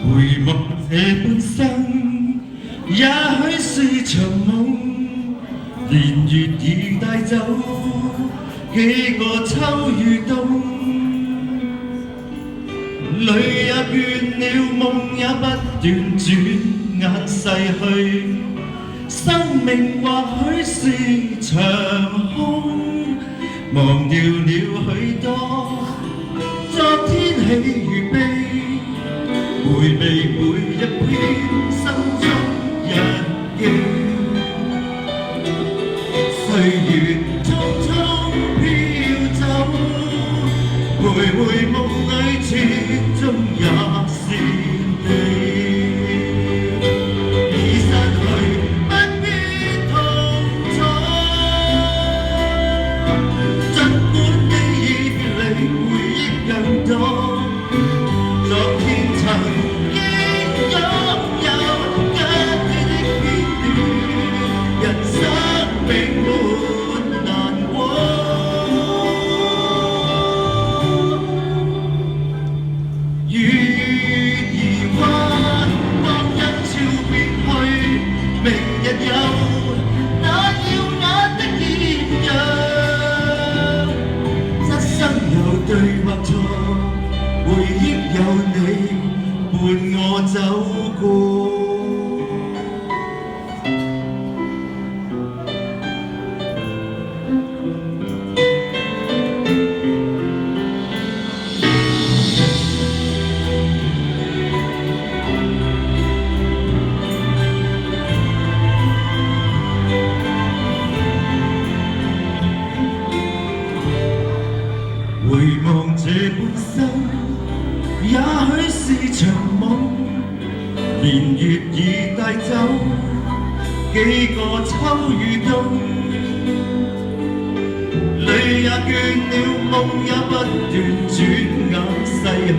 回望這半生，也許是場夢，年月已帶走幾個秋與冬，淚也倦了，夢也不斷轉眼逝去，生命或許是場空，忘掉了許多昨天喜與悲，回味每一篇心中日記，歲月匆匆飄走，徘徊夢裏始終也是你。已失去不必痛楚，儘管你已別離，回憶更多。昨天曾經擁有跟你的片段，人生並沒難過。月兒彎，當一朝別去，明日有那耀眼的豔陽。一生有對或錯，回憶有你伴我走過。回望這半生，也許是場夢，年月已帶走幾個秋與冬，淚也倦了，夢也不斷轉眼逝去，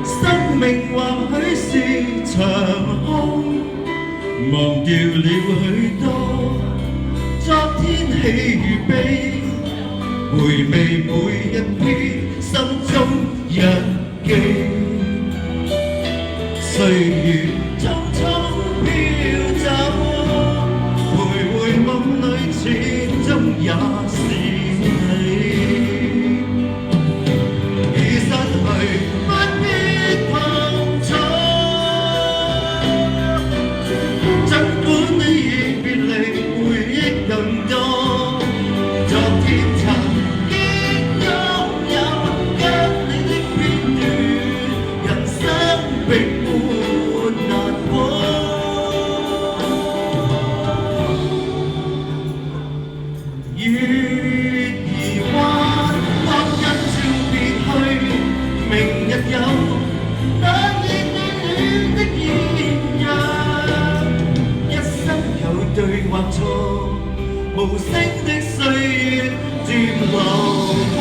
生命或許是場空，忘掉了許多昨天喜與悲，回味每一篇心中日記，歲月匆匆飄走，徘徊夢裏始終也是你。已失去不必痛楚，儘管你已別離，回憶更多。昨天曾並沒難過，月兒彎，當一朝別去，明日有那熱戀的豔陽。一生有對或錯，無聲的歲月漸流過。